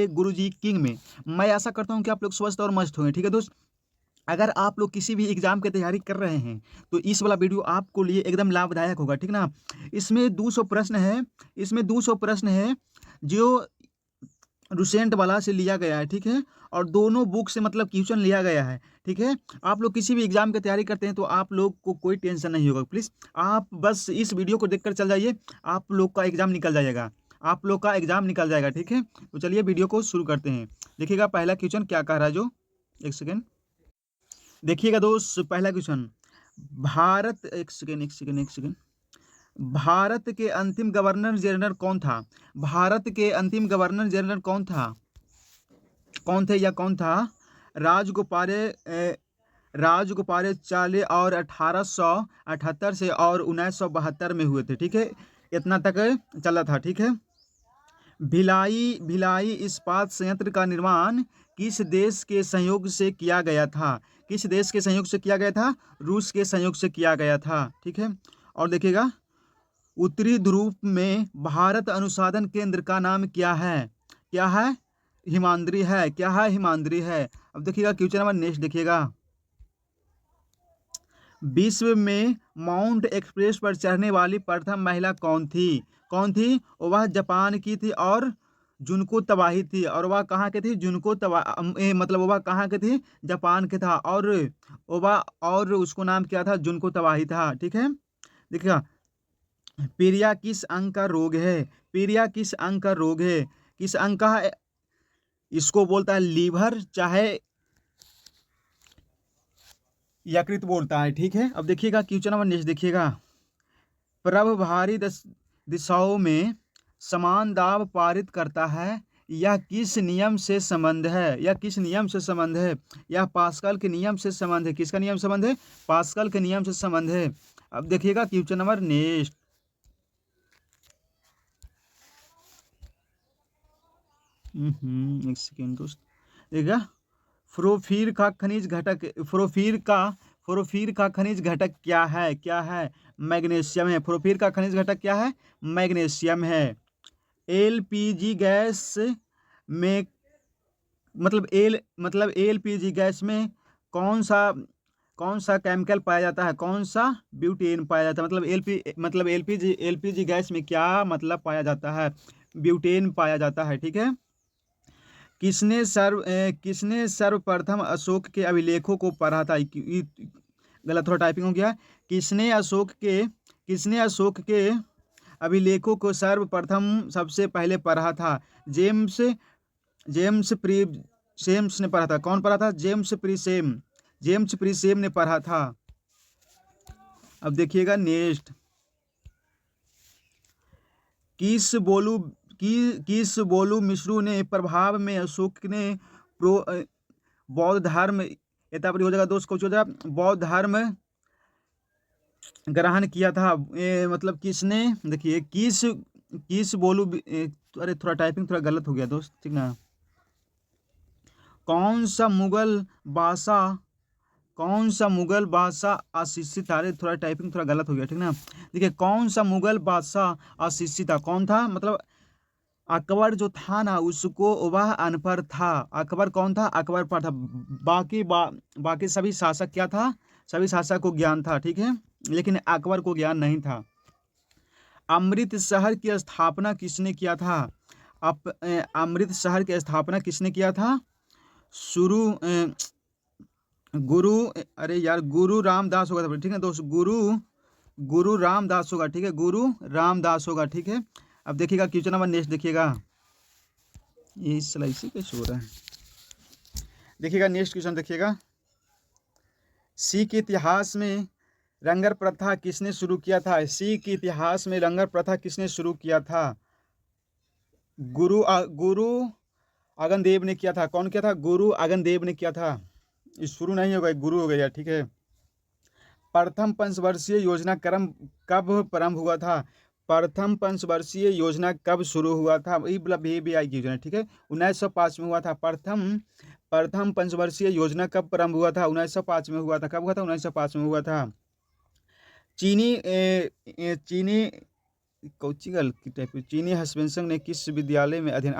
गुरुजी king में। मैं आशा करता हूँ कि आप लोग स्वस्थ और मस्त होंगे। ठीक है दोस्त, अगर आप लोग किसी भी एग्जाम की तैयारी कर रहे हैं तो इस वाला वीडियो आपको लिए एकदम लाभदायक होगा। ठीक ना, इसमें 200 प्रश्न है, इसमें 200 प्रश्न है जो रूसेंट वाला से लिया गया है। ठीक है, और दोनों बुक से मतलब क्वेश्चन लिया गया है। ठीक है, आप लोग किसी भी एग्जाम की तैयारी करते हैं तो आप लोग को कोई टेंशन नहीं होगा। प्लीज़ आप बस इस वीडियो को देखकर चल जाइए, आप लोग का एग्जाम निकल जाएगा, आप लोग का एग्जाम निकल जाएगा। ठीक है, तो चलिए वीडियो को शुरू करते हैं। देखिएगा पहला क्वेश्चन क्या कह रहा है, जो एक सेकेंड देखिएगा दोस्त। पहला क्वेश्चन, भारत एक सेकेंड भारत के अंतिम गवर्नर जनरल कौन था? भारत के अंतिम गवर्नर जनरल कौन थे या कौन था? राजगोपालाचारी और 1878 से और 1972 में हुए थे। ठीक है, इतना तक चला था। ठीक है, भिलाई भिलाई इस्पात संयंत्र का निर्माण किस देश के सहयोग से किया गया था? किस देश के सहयोग से किया गया था? रूस के सहयोग से किया गया था। ठीक है, और देखिएगा उत्तरी ध्रुव में भारत अनुसंधान केंद्र का नाम क्या है? क्या है? हिमाद्री है। क्या है? हिमाद्री है। अब देखिएगा क्वेश्चन नंबर नेक्स्ट देखिएगा, विश्व में माउंट एक्सप्रेस पर चढ़ने वाली प्रथम महिला कौन थी? कौन थी? वह जापान की थी और जुनको तबाही थी। और वह कहाँ की थी? जुनको मतलब वह कहाँ की थी? जापान के था। और उसको नाम क्या था? जुनको तबाही था। ठीक है, देखिएगा पीलिया किस अंग का रोग है? पीलिया किस अंग का रोग है? किस अंग का है? इसको बोलता है लीवर, चाहे यकृत बोलता है। ठीक है, अब देखिएगा क्वेश्चन नंबर नेक्स्ट देखिएगा, प्रभारी दिशाओं में समान दाब पारित करता है, यह किस नियम से संबंध है? यह किस नियम से संबंध है? यह पास्कल के नियम से संबंध है। किसका नियम संबंध है? पास्कल के नियम से संबंध है। अब देखिएगा क्वेश्चन नंबर नेक्स्ट, एक सेकेंड दोस्त, देखिएगा फ्लोरोफिर का खनिज घटक क्या है? क्या है? मैग्नीशियम है। फ्लोरोफिर का खनिज घटक क्या है? मैग्नीशियम है। एलपीजी गैस में एलपीजी गैस में कौन सा केमिकल पाया जाता है? कौन सा? ब्यूटेन पाया जाता है। मतलब एलपीजी गैस में क्या मतलब पाया जाता है? ब्यूटेन पाया जाता है। ठीक है, किसने सर्वप्रथम अशोक के अभिलेखों को पढ़ा था? गलत थोड़ा टाइपिंग हो गया। किसने अशोक के अभिलेखों को सर्वप्रथम सबसे पहले पढ़ा था? जेम्स प्रीसेम्स ने पढ़ा था। कौन पढ़ा था? जेम्स प्रीसेम ने पढ़ा था। अब देखिएगा नेक्स्ट, किस बोलू मिश्रू ने प्रभाव में अशोक ने बौद्ध धर्म, इतना हो जाएगा दोस्त, कुछ हो जाएगा, बौद्ध धर्म ग्रहण किया था? मतलब किसने? देखिए किस बोलू अरे थोड़ा टाइपिंग थोड़ा गलत हो गया दोस्त। ठीक ना, कौन सा मुगल बादशाह अशिक्षित था? अरे थोड़ा टाइपिंग थोड़ा गलत हो गया। ठीक ना, देखिए कौन सा मुगल बादशाह अशिक्षित था? कौन था? मतलब अकबर जो था ना, उसको वह अनपढ़ था। अकबर कौन था? अकबर पढ़ था। बाकी सभी शासक क्या था? सभी शासक को ज्ञान था। ठीक है, लेकिन अकबर को ज्ञान नहीं था। अमृत शहर की स्थापना किसने किया था? अमृत शहर की स्थापना किसने किया था? शुरू गुरु अरे यार गुरु रामदास होगा। ठीक है दोस्त, गुरु रामदास होगा। ठीक है, गुरु रामदास होगा। ठीक है, अब देखिएगा क्वेश्चन नंबर नेक्स्ट देखिएगा, ये इसी कैसे हो रहा है? देखिएगा नेक्स्ट क्वेश्चन देखिएगा, सिख इतिहास में लंगर प्रथा किसने शुरू किया था? सिख इतिहास में लंगर प्रथा किसने शुरू किया था? गुरु अर्जन देव ने किया था। कौन किया था? गुरु अर्जन देव ने किया था। शुरू नहीं होगा, गुरु हो गया। ठीक है, प्रथम पंचवर्षीय योजना क्रम कब प्रारंभ हुआ था? प्रथम पंचवर्षीय योजना कब शुरू हुआ था? भी आई योजना। ठीक है, 1905 में हुआ था। प्रथम पंचवर्षीय योजना कब प्रारंभ हुआ था? 1905 में हुआ था। कब हुआ था? 1905 में हुआ था। चीनी हर्षवर्धन ने किस विद्यालय में अध्ययन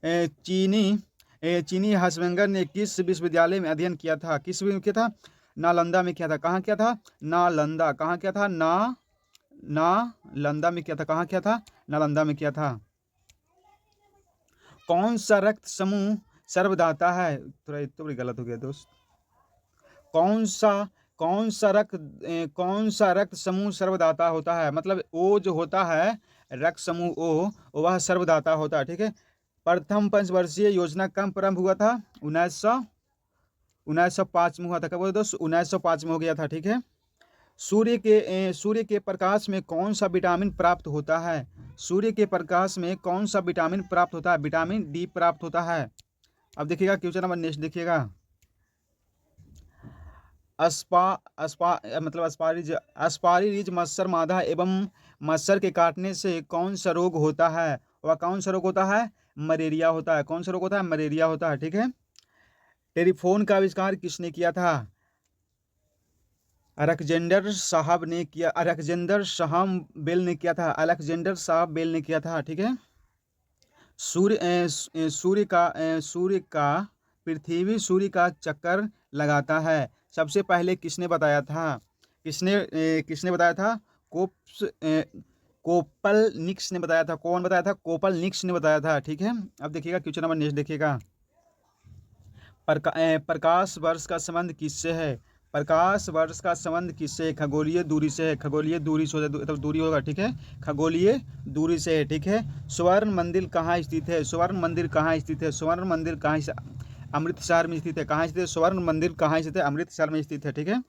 चीनी हसबेंगर ने किस विश्वविद्यालय में अध्ययन किया था? किस में किया था? नालंदा में किया था। कहाँ किया था? नालंदा। कहाँ किया था? नालंदा में किया था। कहाँ किया था? नालंदा में किया था। कौन सा रक्त समूह सर्वदाता है? थोड़ा तो बड़ी गलत हो गया दोस्त। कौन सा कौन सा रक्त समूह सर्वदाता होता है? मतलब ओ जो होता है रक्त समूह ओ, वह सर्वदाता होता है। ठीक है। प्रथम पंचवर्षीय योजना कब प्रारंभ हुआ था? 1905 में हुआ था। कब हुआ दोस्त? 1905 में हो गया था। ठीक है। सूर्य के प्रकाश में कौन सा विटामिन प्राप्त होता है? सूर्य के प्रकाश में कौन सा विटामिन प्राप्त होता है? विटामिन डी प्राप्त होता है। अब देखिएगा क्वेश्चन नंबर नेक्स्ट देखिएगा। अस्पारिज मच्छर मादा एवं मच्छर के काटने से कौन सा रोग होता है? वह कौन सा रोग होता है? मलेरिया होता है। कौन सा रोग होता है? मलेरिया होता है। ठीक है। टेलीफोन का आविष्कार किसने किया था? अलेक्जेंडर साहब बेल ने किया था। अलेक्जेंडर साहब बेल ने किया था। ठीक है। सूर्य का सूर्य का चक्कर लगाता है। सबसे पहले किसने बताया था? किसने बताया था? कोपरनिकस ने बताया था। कौन बताया था? कोपरनिकस ने बताया था। ठीक है। अब देखिएगा क्वेश्चन नंबर नेक्स्ट देखिएगा। प्रकाश वर्ष का संबंध किससे है? प्रकाश वर्ष का संबंध किससे? खगोलीय दूरी से है। खगोलीय दूरी से तब दूरी होगा। ठीक है। खगोलीय दूरी से है। ठीक है। स्वर्ण मंदिर कहाँ स्थित है? स्वर्ण मंदिर कहाँ स्थित है? स्वर्ण मंदिर कहाँ? अमृतसर में स्थित है। कहाँ स्थित है? स्वर्ण मंदिर कहाँ स्थित है? अमृतसर में स्थित है। ठीक है।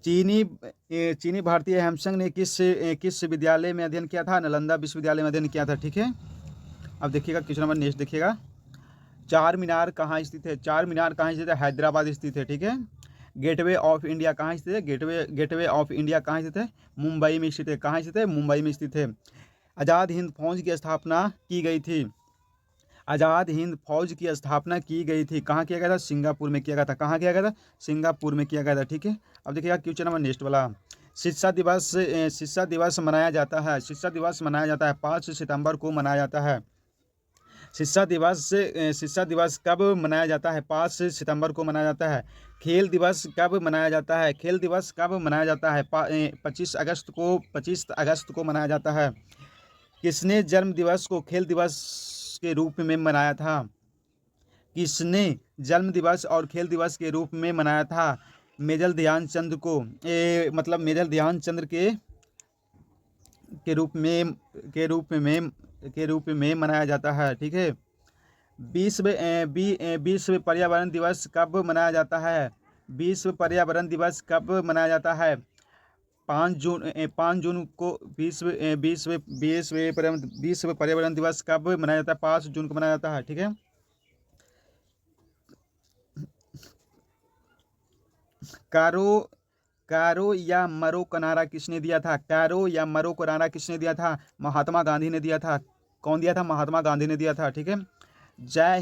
चीनी भारतीय हैमसंग ने किस विद्यालय में अध्ययन किया था? नालंदा विश्वविद्यालय में अध्ययन किया था। ठीक है। अब देखिएगा क्वेश्चन नंबर नेक्स्ट देखिएगा। चार मीनार कहाँ स्थित है? चार मीनार कहाँ स्थित है? हैदराबाद स्थित है। ठीक है। गेटवे ऑफ इंडिया कहाँ स्थित है? गेटवे ऑफ इंडिया कहाँ स्थित है? मुंबई में स्थित है। कहाँ स्थित है? मुंबई में स्थित है। आज़ाद हिंद फौज की स्थापना की गई थी। आज़ाद हिंद फौज की स्थापना की गई थी। कहाँ किया गया था? सिंगापुर में किया गया था। कहाँ किया गया था? सिंगापुर में किया गया था। ठीक है। अब देखिएगा क्वेश्चन नंबर नेक्स्ट वाला। शिक्षा दिवस मनाया जाता है। शिक्षा दिवस मनाया जाता है 5 सितंबर को मनाया जाता है। शिक्षा दिवस कब मनाया जाता है? 5 सितंबर को मनाया जाता है। खेल दिवस कब मनाया जाता है? खेल दिवस कब मनाया जाता है? 25 अगस्त को मनाया जाता है। किसने जन्म दिवस को खेल दिवस के रूप में मनाया था? किसने जन्म दिवस और खेल दिवस के रूप में मनाया था? मेजर ध्यानचंद को मतलब मेजर ध्यानचंद के रूप में मनाया जाता है। ठीक है। विश्व पर्यावरण दिवस कब मनाया जाता है? विश्व पर्यावरण दिवस कब मनाया जाता है? 5 जून को विश्व पर्यावरण दिवस कब मनाया जाता है? 5 जून को मनाया जाता है। ठीक है। कारो या मरो का नारा किसने दिया था? कारो या मरो का नारा किसने दिया था? महात्मा गांधी ने दिया था। कौन दिया था? महात्मा गांधी ने दिया था। ठीक है। जय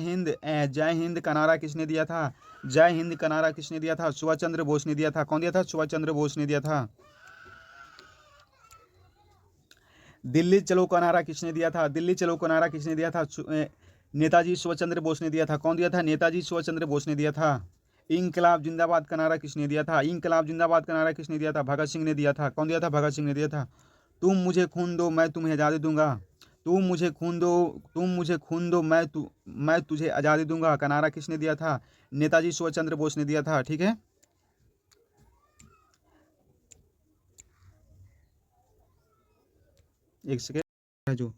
हिंद का नारा किसने दिया था? जय हिंद का नारा किसने दिया था? सुभाष चंद्र बोस ने दिया था। कौन दिया था? सुभाष चंद्र बोस ने दिया था। दिल्ली चलो का नारा किसने दिया था? दिल्ली चलो का नारा किसने दिया था? नेताजी सुभाष चंद्र बोस ने दिया था। कौन दिया था? नेताजी सुभाष चंद्र बोस ने दिया था। इंकलाब जिंदाबाद का नारा किसने दिया था? इंकलाब जिंदाबाद का नारा किसने दिया था? भगत सिंह ने दिया था। कौन दिया था? भगत सिंह ने दिया था। तुम मुझे खून दो मैं तुम्हें आज़ादी दूंगा। तुम मुझे खून दो मैं तुझे आज़ादी दूंगा का नारा किसने दिया था? नेताजी सुभाष चंद्र बोस ने दिया था। ठीक है। एक सेकेंड। जो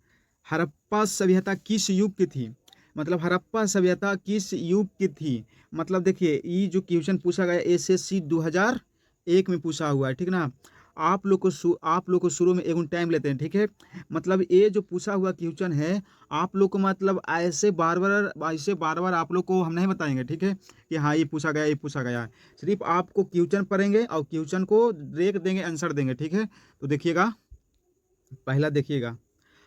हड़प्पा सभ्यता किस युग की थी? मतलब हड़प्पा सभ्यता किस युग की थी? मतलब देखिए ये जो क्वेश्चन पूछा गया SSC 2001 में पूछा हुआ है। ठीक ना। आप लोग को शुरू में एक टाइम लेते हैं। ठीक है। मतलब ये जो पूछा हुआ क्वेश्चन है आप लोग को मतलब ऐसे बार बार आप लोग को हम नहीं बताएंगे। ठीक है कि हाँ ये पूछा गया। सिर्फ आपको क्वेश्चन पढ़ेंगे और क्वेश्चन को देख देंगे, आंसर देंगे। ठीक है। तो देखिएगा पहला देखिएगा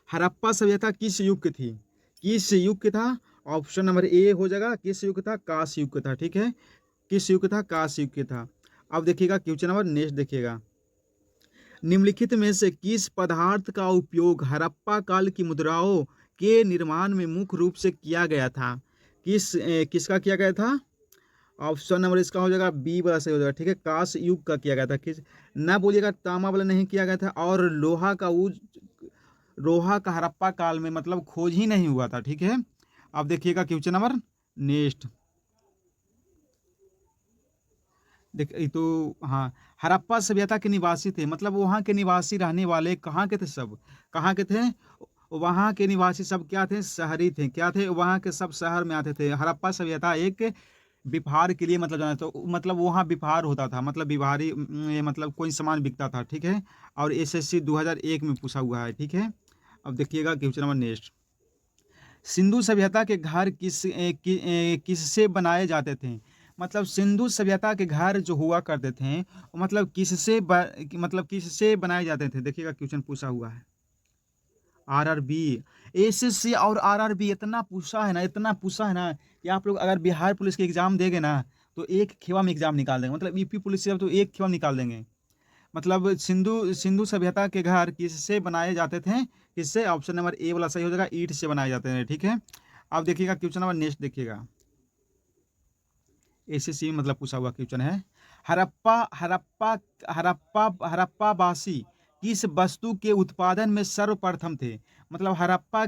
हड़प्पा सभ्यता किस युग की थी? किस युग की था? ऑप्शन नंबर ए हो जाएगा। किस युग था? कांस युग का था। ठीक है। किस युग था? कांस युग का था। अब देखिएगा क्वेश्चन नंबर नेक्स्ट देखिएगा। निम्नलिखित में से किस पदार्थ का उपयोग हड़प्पा काल की मुद्राओं के निर्माण में मुख्य रूप से किया गया था। किसका किया गया था? ऑप्शन नंबर इसका हो जाएगा बी वाला सही हो जाएगा, ठीक है। कांस युग का किया गया था। किस ना बोलिएगा तांबा वाला नहीं किया गया था, और लोहा का हड़प्पा काल में मतलब खोज ही नहीं हुआ था, ठीक है। अब देखिएगा क्वेश्चन नंबर नेक्स्ट। तो हाँ, हड़प्पा सभ्यता के निवासी थे, मतलब वहाँ के निवासी रहने वाले कहाँ के थे? सब कहाँ के थे? वहाँ के निवासी सब क्या थे? शहरी थे। क्या थे? वहाँ के सब शहर में आते थे। हड़प्पा सभ्यता एक व्यापार के लिए मतलब जाना, तो मतलब वहाँ व्यापार होता था, मतलब व्यापारी ये मतलब कोई सामान बिकता था, ठीक है। और एसएससी 2001 में पूछा हुआ है, ठीक है। अब देखिएगा क्वेश्चन नंबर नेक्स्ट। सिंधु सभ्यता के घर किससे बनाए जाते थे? मतलब सिंधु सभ्यता के घर जो हुआ करते थे वो मतलब किससे बनाए जाते थे? देखिएगा क्वेश्चन पूछा हुआ है। आरआरबी, एसएससी और आरआरबी इतना पूछा है ना, इतना पूछा है ना कि आप लोग अगर बिहार पुलिस के एग्जाम देंगे ना तो एक खेवा में एग्जाम निकाल देंगे, मतलब यूपी पुलिस से तो एक खेवा निकाल देंगे। मतलब सिंधु सभ्यता के घर किससे बनाए जाते थे? किससे? ऑप्शन नंबर ए वाला सही हो जाएगा, ईंट से बनाए जाते हैं, ठीक है। अब देखिएगा क्वेश्चन नंबर नेक्स्ट देखिएगा। एसएससी मतलब पूछा हुआ क्वेश्चन है। हड़प्पा हड़प्पा हड़प्पावासी किस वस्तु के उत्पादन में सर्वप्रथम थे? मतलब हड़प्पा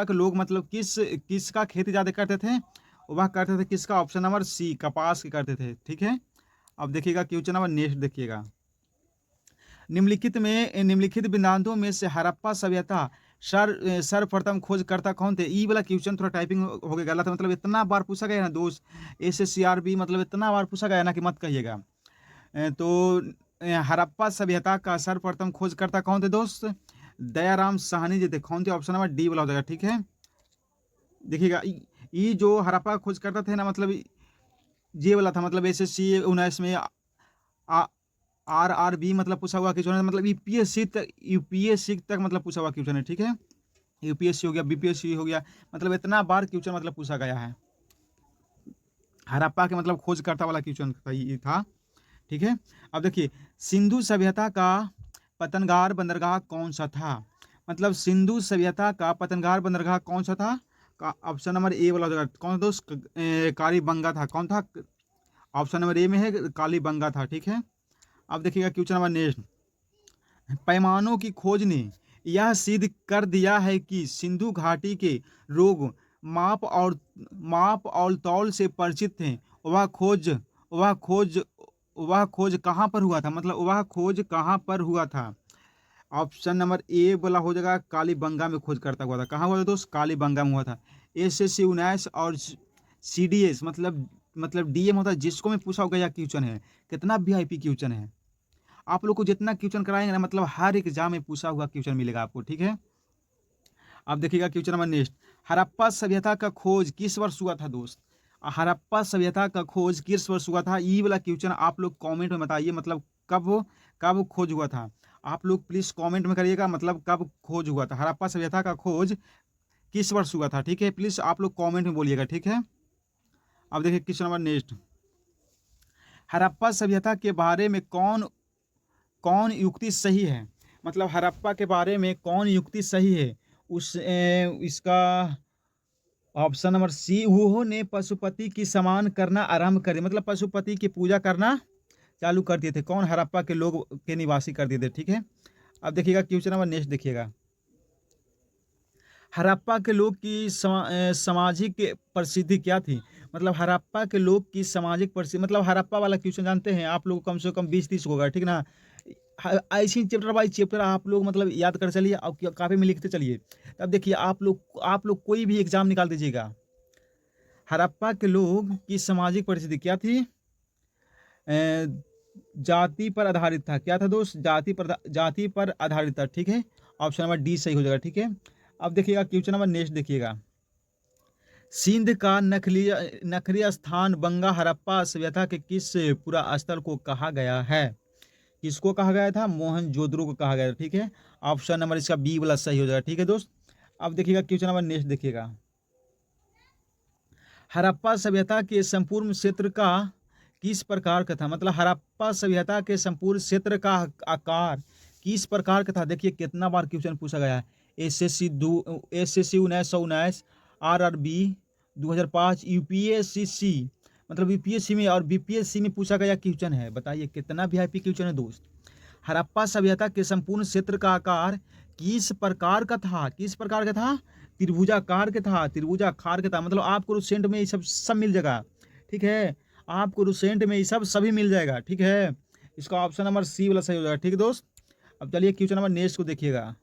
के लोग मतलब किसका खेती ज्यादा करते थे? वह करते थे किसका? ऑप्शन नंबर सी, कपास की करते थे, ठीक है। अब देखिएगा क्वेश्चन नंबर नेक्स्ट देखिएगा। निम्नलिखित बिंदांतों में से हड़प्पा सभ्यता सर्वप्रथम खोजकर्ता कौन थे? ई वाला क्वेश्चन थोड़ा टाइपिंग हो गया गलत, मतलब इतना बार पूछा गया ना दोस्त, एसएससीआरबी मतलब इतना बार पूछा गया ना कि मत कहिएगा। तो हड़प्पा सभ्यता का सर्वप्रथम खोजकर्ता कौन थे दोस्त? दयाराम साहनी जी थे। कौन थे? ऑप्शन नंबर डी वाला हो जाएगा, ठीक है। देखिएगा ये जो हड़प्पा खोजकर्ता थे ना, मतलब ये वाला था, मतलब एसएससी 19 में आरआरबी मतलब पूछा हुआ क्वेश्चन है, मतलब यूपीएससी तक मतलब पूछा हुआ क्वेश्चन है, ठीक है। यूपीएससी हो गया, बीपीएससी हो गया, मतलब इतना बार क्वेश्चन मतलब पूछा गया है। हड़प्पा के मतलब खोजकर्ता वाला क्वेश्चन ये था, ठीक है। अब देखिए, सिंधु सभ्यता का पतनगार बंदरगाह कौन सा था? मतलब सिंधु सभ्यता का पतनगार बंदरगाह कौन सा था? ऑप्शन नंबर ए वाला जगह कौन सा दोस्त? कालीबंगा था। कौन था? ऑप्शन नंबर ए में है कालीबंगा था, ठीक है। अब देखिएगा क्वेश्चन नंबर नेक्स्ट। पैमानों की खोज ने यह सिद्ध कर दिया है कि सिंधु घाटी के लोग माप और तौल से परिचित थे। वह खोज वह खोज वह खोज कहाँ पर हुआ था? मतलब वह खोज कहाँ पर हुआ था? ऑप्शन नंबर ए वाला हो जाएगा, कालीबंगा में खोज करता हुआ था। कहाँ हुआ था दोस्त? कालीबंगा में हुआ था। एसएससी 19 और सीडीएस मतलब डीएम होता है, जिसको में पूछा गया क्वेश्चन है। कितना वीआईपी क्वेश्चन है। आप लोग को जितना क्वेश्चन कराएंगे ना, मतलब हर एग्जाम में पूछा हुआ क्वेश्चन मिलेगा आपको, ठीक है। अब देखिएगा क्वेश्चन नंबर नेक्स्ट। हड़प्पा सभ्यता का खोज किस वर्ष हुआ था दोस्त? हड़प्पा सभ्यता का खोज किस वर्ष हुआ था? ये वाला क्वेश्चन आप लोग कमेंट में बताइए, मतलब कब खोज हुआ था? आप लोग प्लीज कमेंट में करिएगा, मतलब कब खोज हुआ था? हड़प्पा सभ्यता का खोज किस वर्ष हुआ था, ठीक है। प्लीज आप लोग कॉमेंट में बोलिएगा, ठीक है। अब देखिए क्वेश्चन नंबर नेक्स्ट। हड़प्पा सभ्यता के बारे में कौन कौन युक्ति सही है? मतलब हड़प्पा के बारे में कौन युक्ति सही है? इसका ऑप्शन नंबर सी, उन्होंने पशुपति की समान करना आरंभ कर दिया, मतलब पशुपति की पूजा करना चालू कर दिए थे। कौन? हड़प्पा के लोग के निवासी कर दिए थे, ठीक है। अब देखिएगा क्वेश्चन नंबर नेक्स्ट देखिएगा। हड़प्पा के लोग की सामाजिक प्रसिद्धि क्या थी? मतलब हड़प्पा के लोग की सामाजिक प्रसिद्धि, मतलब हड़प्पा वाला क्वेश्चन जानते हैं आप लोग, कम से कम 20-30 होगा, ठीक ना। ऐसी चैप्टर बाई चैप्टर आप लोग मतलब याद कर चलिए, अब कापी में लिखते चलिए। तब देखिए आप लोग कोई भी एग्जाम निकाल दीजिएगा। हड़प्पा के लोग की सामाजिक परिस्थिति क्या थी? जाति पर आधारित था। क्या था दोस्त? जाति पर आधारित था, ठीक है। ऑप्शन नंबर डी सही हो जाएगा, ठीक है। अब देखिएगा क्वेश्चन नंबर नेक्स्ट देखिएगा। सिंध का नखली स्थान बंगा हड़प्पा सभ्यता के किस पूरा स्थल को कहा गया है? किसको कहा गया था? मोहनजोदड़ो को कहा गया था, ठीक है। ऑप्शन नंबर इसका बी वाला सही हो जाएगा, ठीक है दोस्त। अब देखिएगा क्वेश्चन नंबर नेक्स्ट देखिएगा। हड़प्पा सभ्यता के संपूर्ण क्षेत्र का किस प्रकार का था? मतलब हड़प्पा सभ्यता के संपूर्ण क्षेत्र का आकार किस प्रकार का था? देखिए कितना बार क्वेश्चन पूछा गया है। SSC 1919, RRB 2005, UPSC मतलब यूपीएससी में और बीपीएससी में पूछा गया क्वेश्चन है। बताइए कितना वीआईपी क्वेश्चन है दोस्त। हड़प्पा सभ्यता के संपूर्ण क्षेत्र का आकार किस प्रकार का था? किस प्रकार का था? त्रिभुजाकार के था, त्रिभुजाकार के था। मतलब आपको रुसेंट में ये सब मिल जाएगा, ठीक है। आपको रुसेंट में ये सभी मिल जाएगा, ठीक है। इसका ऑप्शन नंबर सी वाला सही हो जाएगा, ठीक है दोस्त। अब चलिए क्वेश्चन नंबर नेक्स्ट को देखिएगा।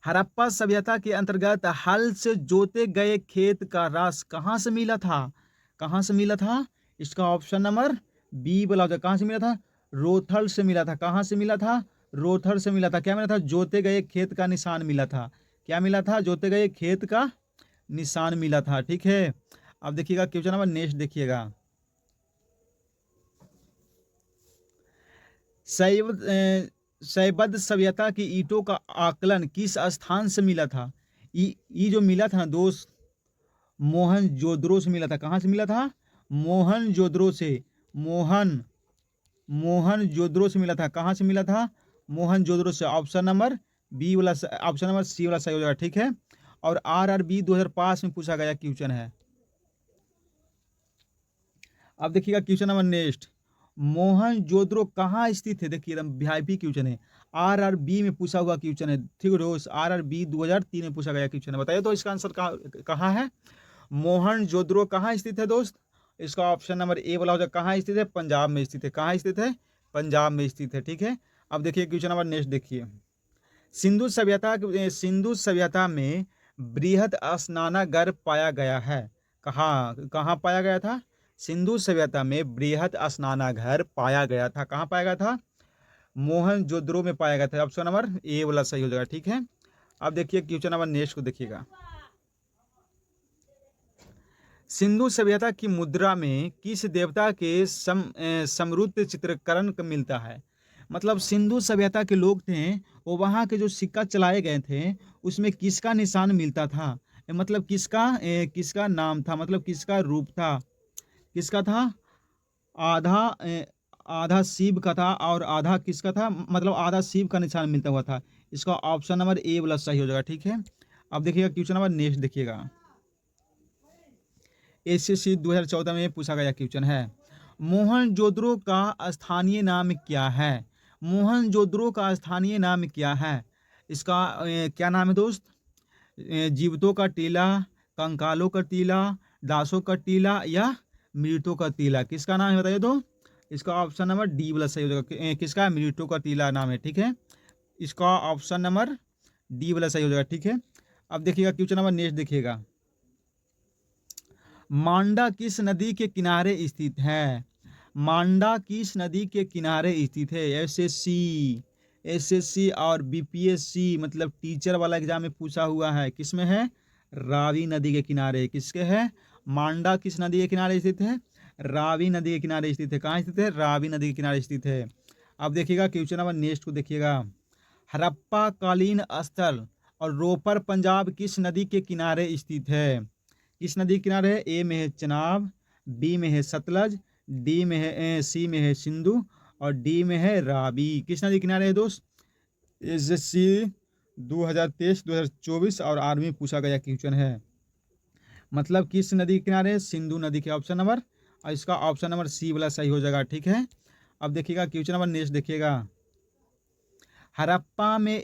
हड़प्पा सभ्यता के अंतर्गत हल से जोते गए खेत का रस कहाँ से मिला था? कहाँ से मिला था? इसका ऑप्शन नंबर बी वाला हो जाएगा। कहाँ से मिला था? रोथल से मिला था। कहाँ से मिला था? रोथल से मिला था। क्या मिला था? जोते गए खेत का निशान मिला था। क्या मिला था? जोते गए खेत का निशान मिला था, ठीक है। अब देखिएगा क्वेश्चन नंबर नेक्स्ट देखिएगा। शैवद सभ्यता की ईंटों का आकलन किस स्थान से मिला था? ये जो मिला था ना दोस्त, मोहनजोदड़ो से मिला था। कहाँ से मिला था? मोहनजोदड़ो से। मोहनजोदड़ो से मिला था। कहाँ से मिला था? मोहनजोदड़ो से। ऑप्शन नंबर बी वाला, ऑप्शन नंबर सी वाला सही हो जाएगा, ठीक है। और RRB 2005 में पूछा गया क्वेश्चन है। अब देखिएगा क्वेश्चन नंबर नेक्स्ट। मोहनजोदड़ो कहाँ स्थित है? देखिए एकदम वीआईपी क्वेश्चन है। RRB में पूछा हुआ क्वेश्चन है, ठीक है दोस्त। RRB 2003 में पूछा गया क्वेश्चन है। बताइए तो इसका आंसर कहाँ है? मोहनजोदड़ो कहाँ स्थित है दोस्त? इसका ऑप्शन नंबर ए वाला हो जाए। कहाँ स्थित है? पंजाब में स्थित है। कहाँ स्थित है? पंजाब में स्थित है, ठीक है। अब देखिए क्वेश्चन नंबर नेक्स्ट देखिए। सिंधु सभ्यता में बृहद स्नानागार पाया गया है। कहाँ पाया गया था? सिंधु सभ्यता में बृहद स्नानागार पाया गया था। कहाँ पाया गया था? मोहनजोदड़ो में पाया गया था। ऑप्शन नंबर ए वाला सही हो जाएगा, ठीक है। अब देखिए क्वेश्चन नंबर नेक्स्ट को देखिएगा। सिंधु सभ्यता की मुद्रा में किस देवता के समृद्ध चित्रकरण मिलता है? मतलब सिंधु सभ्यता के लोग थे, वो वहाँ के जो सिक्का चलाए गए थे उसमें किसका निशान मिलता था? मतलब किसका नाम था? मतलब किसका रूप था? किसका था? आधा शिव का था और आधा किसका था? मतलब आधा शिव का निशान मिलता हुआ था। इसका ऑप्शन नंबर ए वाला सही हो जाएगा, ठीक है। अब देखिएगा क्वेश्चन नंबर नेक्स्ट देखिएगा। SSC 2014 में पूछा गया क्वेश्चन है। मोहनजोदड़ो का स्थानीय नाम क्या है? मोहनजोदड़ो का स्थानीय नाम क्या है? इसका क्या नाम है दोस्त? जीवितों का टीला, कंकालों का टीला, दासों का टीला या मृतों का टीला? किसका नाम है बताइए तो। इसका ऑप्शन नंबर डी वाला सही हो जाएगा। किसका? मृतों का टीला नाम है, ठीक है। इसका ऑप्शन नंबर डी वाला सही हो जाएगा, ठीक है। अब देखिएगा क्वेश्चन नंबर नेक्स्ट देखिएगा। मांडा किस नदी के किनारे स्थित है? मांडा किस नदी के किनारे स्थित है? एसएससी और बीपीएससी मतलब टीचर वाला एग्जाम में पूछा हुआ है। किस में है? रावी नदी के किनारे। किसके है? मांडा किस नदी के किनारे स्थित है? रावी नदी के किनारे स्थित है। कहाँ स्थित है? रावी नदी के किनारे स्थित है। अब देखिएगा क्वेश्चन नंबर नेक्स्ट को देखिएगा। हड़प्पा कालीन स्थल और रोपर पंजाब किस नदी के किनारे स्थित है? किस नदी के किनारे है? ए में है चनाब, बी में है सतलज, डी में है सी में है सिंधु और डी में है रावी। किस नदी के किनारे है दोस्त? SSC 2023, 2024 और आर्मी में पूछा गया क्वेश्चन है। मतलब किस नदी के किनारे? सिंधु नदी के। ऑप्शन नंबर, और इसका ऑप्शन नंबर सी वाला सही हो जाएगा, ठीक है। अब देखिएगा क्वेश्चन नंबर नेक्स्ट देखिएगा। हड़प्पा में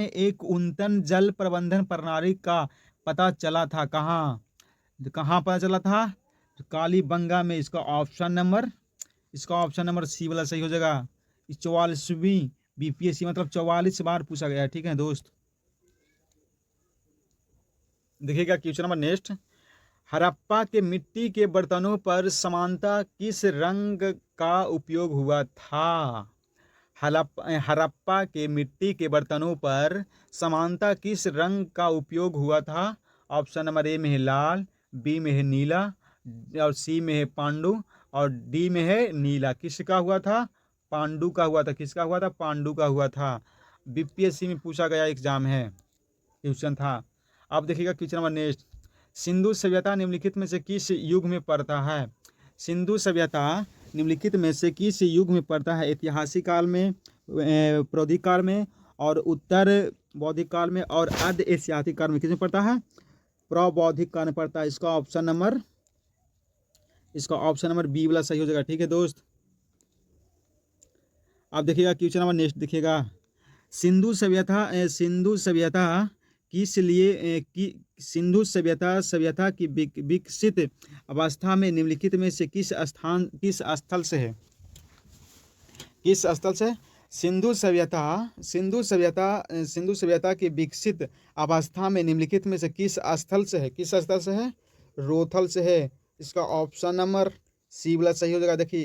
एक उन्नत जल प्रबंधन प्रणाली का पता चला था। कहाँ पता चला था? कालीबंगा में। इसका ऑप्शन नंबर सी वाला सही हो जाएगा। 44वीं बीपीएससी मतलब 44 बार पूछा गया है, ठीक है दोस्त। देखिएगा क्वेश्चन नंबर नेक्स्ट। हड़प्पा के मिट्टी के बर्तनों पर समानता किस रंग का उपयोग हुआ था? हड़प्पा के मिट्टी के बर्तनों पर समानता किस रंग का उपयोग हुआ था? ऑप्शन नंबर ए में है लाल, बी में है नीला और सी में है पांडु और डी में है नीला। किसका हुआ था? पांडु का हुआ था। किसका हुआ था? पांडु का हुआ था। बीपीएससी में पूछा गया एग्जाम है, क्वेश्चन था। अब देखिएगा क्वेश्चन नंबर नेक्स्ट। सिंधु सभ्यता निम्नलिखित में से किस युग में पड़ता है? सिंधु सभ्यता निम्नलिखित में से किस युग में पड़ता है? ऐतिहासिक काल में, प्रौद्योगिक काल में और उत्तर बौद्धिक काल में और अर्ध एशियातिक काल में किसमें पड़ता है? प्रबौद्धिक काल में पड़ता है। इसका ऑप्शन नंबर बी वाला सही हो जाएगा। ठीक है दोस्त, अब देखिएगा क्वेश्चन नंबर नेक्स्ट देखिएगा। सिंधु सभ्यता की विकसित अवस्था में निम्नलिखित में से किस स्थल से है? किस स्थल से? सिंधु सभ्यता की विकसित अवस्था में निम्नलिखित में से किस स्थल से है? किस स्थल से है? रोथल से है। इसका ऑप्शन नंबर सी वाला सही हो जाएगा। देखिए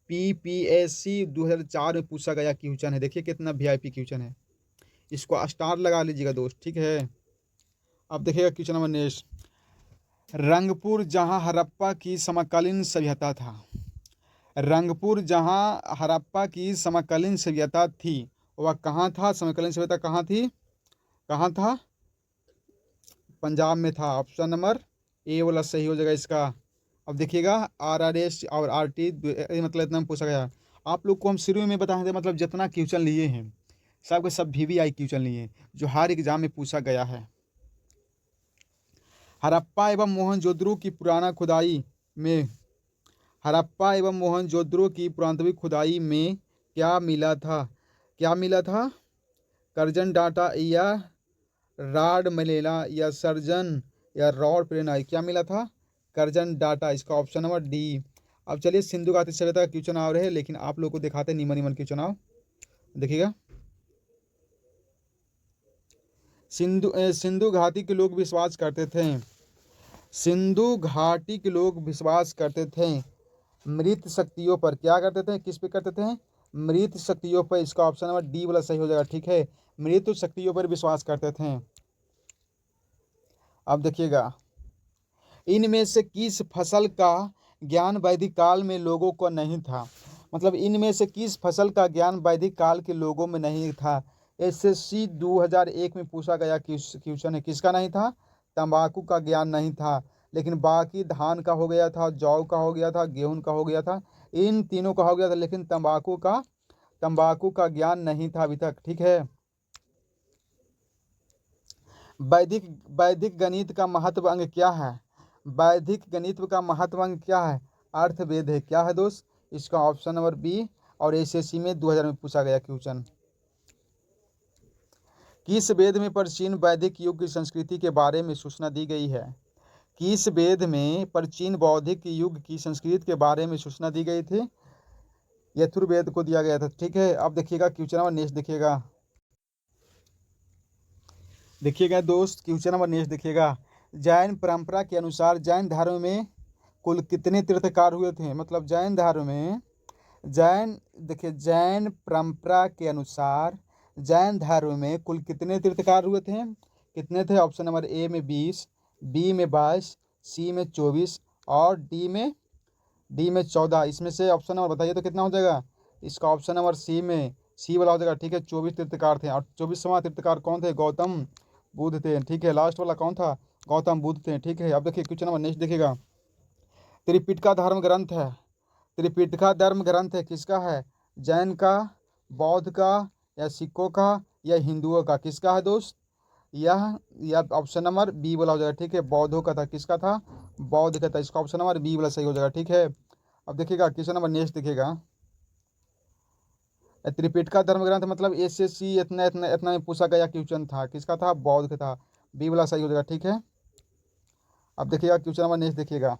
यूपीपीएससी 2004 में पूछा गया क्वेश्चन है। देखिए कितना वीआईपी क्वेश्चन है, इसको स्टार लगा लीजिएगा दोस्त। ठीक है, अब देखिएगा क्वेश्चन नंबर नेक्स्ट। रंगपुर जहां हड़प्पा की समकालीन सभ्यता थी, वह कहाँ था? समकालीन सभ्यता कहाँ थी? कहाँ था? पंजाब में था। ऑप्शन नंबर ए वाला सही हो जाएगा इसका। अब देखिएगा आरआरएस और आरटी मतलब इतना पूछा गया। आप लोग को हम शुरू में बताए थे, मतलब जितना क्वेश्चन लिए हैं सब के सब वीवीआई क्वेश्चन लिए हैं जो हर एग्जाम में पूछा गया है। हड़प्पा एवं मोहनजोदड़ो की पुरातत्विक खुदाई में क्या मिला था? कर्जन डाटा या राड मलेला या सर्जन या रॉड प्रेनाई, क्या मिला था? Curzon data. इसका ऑप्शन नंबर डी। अब चलिए सिंधु घाटी सभ्यता का क्वेश्चन आ रहे हैं, लेकिन आप लोग को दिखाते निमन के चुनाव। देखिएगा सिंधु घाटी के लोग विश्वास करते थे मृत शक्तियों पर। क्या करते थे? किस पे करते थे? मृत शक्तियों पर। इसका ऑप्शन नंबर डी वाला सही हो जाएगा। ठीक है, मृत शक्तियों पर विश्वास करते थे। अब देखिएगा इनमें से किस फसल का ज्ञान वैदिक काल में लोगों को नहीं था? मतलब इनमें से किस फसल का ज्ञान वैदिक काल के लोगों में नहीं था? एसएससी 2001 में पूछा गया क्वेश्चन है। किसका नहीं था? तंबाकू का ज्ञान नहीं था, लेकिन बाकी धान का हो गया था, जौ का हो गया था, गेहूं का हो गया था, इन तीनों का हो गया था, लेकिन तंबाकू का ज्ञान नहीं था अभी तक। ठीक है, वैदिक गणित का महत्व अंग क्या है? वैदिक गणित का महत्व अंग क्या है? अर्थवेद है। क्या है दोस्त? इसका ऑप्शन नंबर बी। और एसएससी में 2000 में पूछा गया क्वेश्चन। किस वेद में प्राचीन वैदिक युग की संस्कृति के बारे में सूचना दी गई है? किस वेद में प्राचीन बौद्धिक युग की संस्कृति के बारे में सूचना दी गई थी? यजुर्वेद को दिया गया था। ठीक है, अब देखिएगा क्वेश्चन नंबर नेक्स्ट देखिएगा दोस्त, क्वेश्चन नंबर नेक्स्ट देखिएगा। जैन परंपरा के अनुसार जैन धर्म में कुल कितने तीर्थकार हुए थे? मतलब जैन परंपरा के अनुसार जैन धर्म में कुल कितने तीर्थकार हुए थे? कितने थे? ऑप्शन नंबर ए में 20, बी में 22, सी में 24 और डी में 14। इसमें से ऑप्शन नंबर बताइए तो कितना हो जाएगा? इसका ऑप्शन नंबर सी वाला हो जाएगा। ठीक है, 24 तीर्थकार थे। और 24वां तीर्थकार कौन थे? गौतम बुद्ध थे। ठीक है, लास्ट वाला कौन था? गौतम बुद्ध थे। ठीक है, अब देखिए क्वेश्चन नंबर नेक्स्ट देखिएगा। त्रिपिटका धर्म ग्रंथ है किसका है? जैन का, बौद्ध का, या सिखों का, या हिंदुओं का? किसका है दोस्त? यह ऑप्शन नंबर बी वाला हो जाएगा। ठीक है, बौद्धों का था। किसका था? बौद्ध का था। इसका ऑप्शन नंबर बी वाला सही हो जाएगा। ठीक है, अब देखिएगा क्वेश्चन नंबर नेक्स्ट देखिएगा। त्रिपिटका धर्म ग्रंथ मतलब एसएससी इतना में पूछा गया क्वेश्चन था। किसका था? बौद्ध का था। बी वाला सही हो जाएगा। ठीक है, अब देखिएगा क्वेश्चन नंबर नेक्स्ट देखिएगा।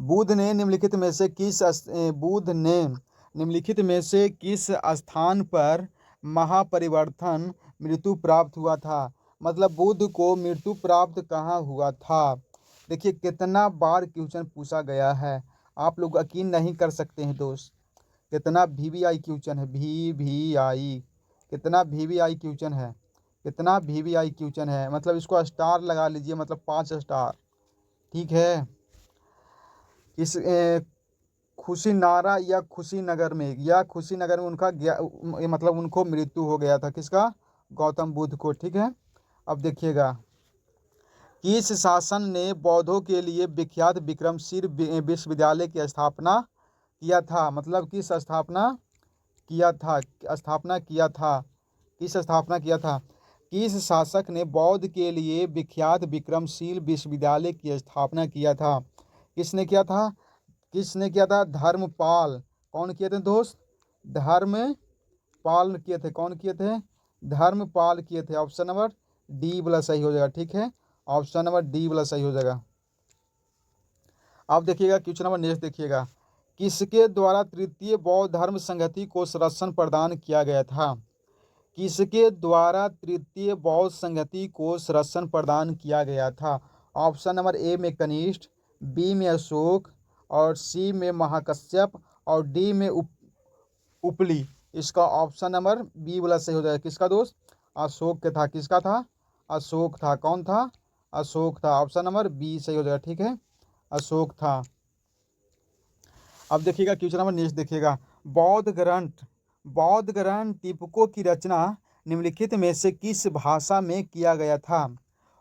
बुद्ध ने निम्नलिखित में से किस स्थान पर महापरिवर्तन मृत्यु प्राप्त हुआ था? मतलब बुद्ध को मृत्यु प्राप्त कहाँ हुआ था? देखिए कितना बार क्वेश्चन पूछा गया है, आप लोग यकीन नहीं कर सकते हैं दोस्त। कितना वीवीआई क्वेश्चन है, कितना वीवीआई क्वेश्चन है। मतलब इसको स्टार लगा लीजिए, मतलब 5 स्टार। ठीक है, इस खुशीनारा या कुशीनगर में उनका मतलब उनको मृत्यु हो गया था। किसका? गौतम बुद्ध को। ठीक है, अब देखिएगा किस शासन ने बौद्धों के लिए विख्यात विक्रमशिला विश्वविद्यालय की स्थापना किया था? मतलब किस स्थापना किया था स्थापना किया था किस स्थापना किया था किस शासक ने बौद्ध के लिए विख्यात विक्रमशील विश्वविद्यालय की स्थापना किया था? किसने किया था? किसने किया था? धर्मपाल। कौन किए थे दोस्त? धर्मपाल किए थे। कौन किए थे? धर्मपाल किए थे। ऑप्शन नंबर डी वाला सही हो जाएगा। ठीक है, ऑप्शन नंबर डी वाला सही हो जाएगा। अब देखिएगा क्वेश्चन नंबर नेक्स्ट देखिएगा, किसके द्वारा तृतीय बौद्ध धर्म संहति को संरक्षण प्रदान किया गया था? किसके द्वारा तृतीय बौद्ध संहति को संरक्षण प्रदान किया गया था? ऑप्शन नंबर ए में कनिष्ठ, बी में अशोक, और सी में महाकश्यप, और डी में उपली। इसका ऑप्शन नंबर बी वाला सही हो जाएगा। किसका दोस्त? अशोक के था। किसका था? अशोक था। कौन था? अशोक था। ऑप्शन नंबर बी सही हो जाएगा। ठीक है, अशोक था। अब देखिएगा क्वेश्चन नंबर नेक्स्ट देखिएगा, बौद्ध ग्रंथ टिपको की रचना निम्नलिखित में से किस भाषा में किया गया था?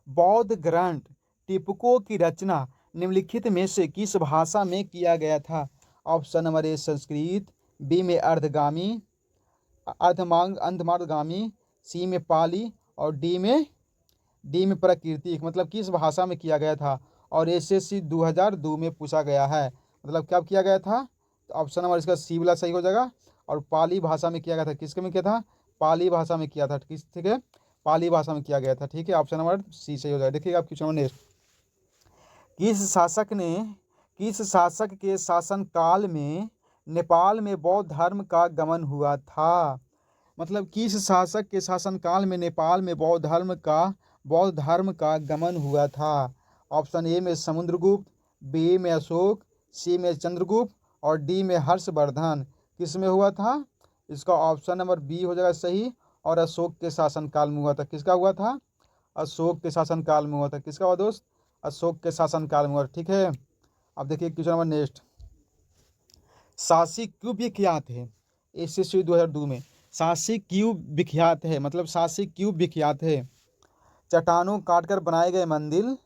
बौद्ध ग्रंथ टिपको की रचना निम्नलिखित में से किस भाषा में किया गया था? Option number A Sanskrit, B में अर्धमार्गगामी, सी में पाली, और डी में प्राकृतिक। मतलब किस भाषा में किया गया था? और एसएससी 2002 में पूछा गया है। मतलब क्या किया गया था? तो ऑप्शन नंबर इसका सी वाला सही हो जाएगा। और पाली भाषा में किया गया था। किसके में किया था? पाली भाषा में किया था। ठीक है, पाली भाषा में किया गया था। ठीक है, ऑप्शन नंबर सी सही हो जाएगा। देखिएगा आप क्वेश्चन नंबर नेक्स्ट, किस शासक के शासनकाल में नेपाल में बौद्ध धर्म का गमन हुआ था? मतलब किस शासक के शासनकाल में नेपाल में बौद्ध धर्म का गमन हुआ था? ऑप्शन ए में समुद्रगुप्त, बी में अशोक, सी में चंद्रगुप्त, और डी में हर्षवर्धन। किस में हुआ था? इसका ऑप्शन नंबर बी हो जाएगा सही, और अशोक के शासनकाल में हुआ था। किसका हुआ था? अशोक के शासनकाल में हुआ था। किसका हुआ दोस्त? अशोक के शासनकाल में हुआ। ठीक है, अब देखिए क्वेश्चन नंबर नेक्स्ट, सासी क्यों विख्यात है? एसएससी 2002 में सासी क्यों विख्यात है? मतलब सासी क्यों विख्यात है? चट्टानों काटकर बनाए गए मंदिर,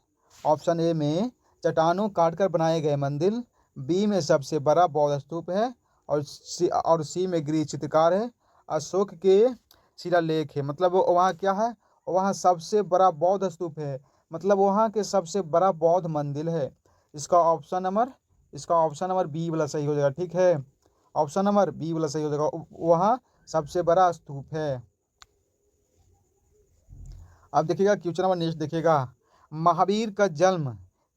ऑप्शन ए में चट्टानों काटकर बनाए गए मंदिर, बी में सबसे बड़ा बौद्ध स्तूप है, और सी में गृह चित्रकार है, अशोक के शिलालेख है। मतलब वहाँ क्या है? वहाँ सबसे बड़ा बौद्ध स्तूप है। मतलब वहाँ के सबसे बड़ा बौद्ध मंदिर है। इसका ऑप्शन नंबर बी वाला सही हो जाएगा। ठीक है, ऑप्शन नंबर बी वाला सही हो जाएगा। वहाँ सबसे बड़ा स्तूप है। अब देखिएगा क्वेश्चन नंबर नेक्स्ट देखिएगा, महावीर का जन्म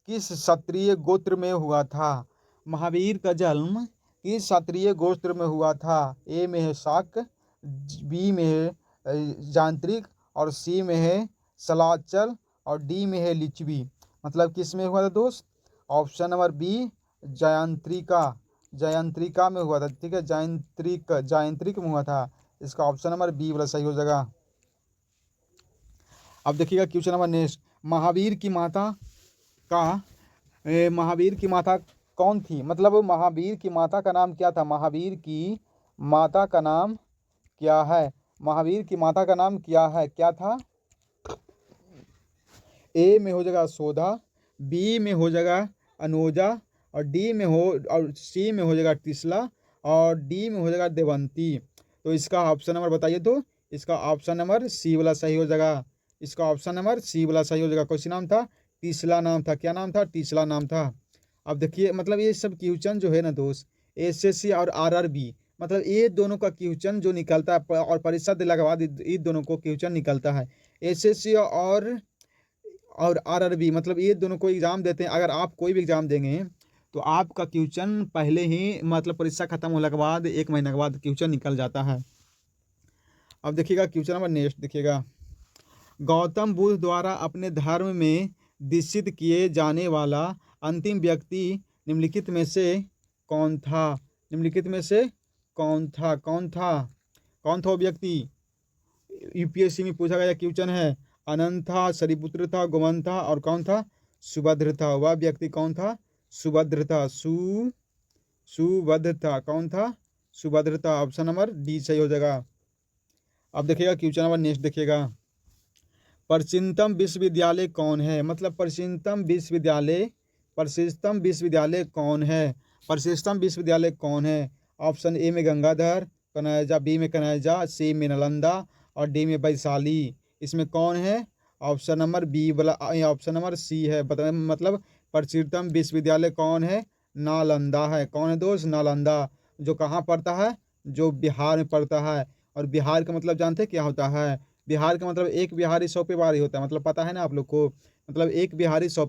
किस क्षत्रिय गोत्र में हुआ था? महावीर का जन्म किस क्षत्रिय गोत्र में हुआ था? ए में है शाक, बी में है जांत्रिक, और सी में है सलाचल, और डी में है लिच्छवी। मतलब किस में हुआ था दोस्त? ऑप्शन नंबर बी जयंत्रिका में हुआ था। ठीक है, जयंत्रिक में हुआ था। इसका ऑप्शन नंबर बी वाला सही हो जाएगा। अब देखिएगा क्वेश्चन नंबर नेक्स्ट, महावीर की माता कौन थी? मतलब महावीर की माता का नाम क्या था? महावीर की माता का नाम क्या है? महावीर की माता का नाम क्या था? ए में हो जाएगा शोधा, बी में हो जाएगा अनोजा, और सी में हो जाएगा तिसला, और डी में हो जाएगा देवंती। तो इसका ऑप्शन नंबर बताइए। तो इसका ऑप्शन नंबर सी वाला सही हो जाएगा। इसका ऑप्शन नंबर सी वाला सही हो जाएगा। कौन सी नाम था? तिसला नाम था। क्या नाम था? तिसला नाम था। अब देखिए मतलब ये सब क्वेश्चन जो है ना दोस्त, एसएससी और आरआरबी, मतलब ये दोनों का क्वेश्चन जो निकलता है, और परीक्षा देने के बाद इन दोनों को क्वेश्चन निकलता है। एसएससी और आरआरबी, मतलब ये दोनों को एग्जाम देते हैं। अगर आप कोई भी एग्जाम देंगे तो आपका क्वेश्चन पहले ही, मतलब परीक्षा खत्म होने के बाद 1 महीने के बाद क्वेश्चन निकल जाता है। अब देखिएगा क्वेश्चन नंबर नेक्स्ट देखिएगा, गौतम बुद्ध द्वारा अपने धर्म में दीक्षित किए जाने वाला अंतिम व्यक्ति निम्नलिखित में से कौन था? निम्नलिखित में से कौन था वो व्यक्ति? यूपीएससी में पूछा गया क्वेश्चन है। अनंत था, शरीपुत्र था, गोमन था, और कौन था? सुभद्र था। वह व्यक्ति कौन था? सुभद्र था। सुभद्र था। कौन था? सुभद्र था। ऑप्शन नंबर डी सही हो जाएगा। अब देखिएगा क्वेश्चन नंबर नेक्स्ट देखिएगा, प्राचीनतम विश्वविद्यालय कौन है? मतलब प्राचीनतम विश्वविद्यालय कौन है? ऑप्शन ए में गंगाधर, कनौजा, बी में कनौजा, सी में नालंदा और डी में वैशाली। इसमें कौन है? ऑप्शन नंबर बी वाला ऑप्शन नंबर सी है। बता मतलब प्रसिद्धतम विश्वविद्यालय कौन है? नालंदा है। कौन है दोस्त? नालंदा। जो कहाँ पड़ता है? जो बिहार में पड़ता है। और बिहार का मतलब जानते हैं क्या होता है? बिहार का मतलब एक बिहारी 100 पे भारी होता है। मतलब पता है ना आप लोग को? मतलब एक बिहारी 100 पे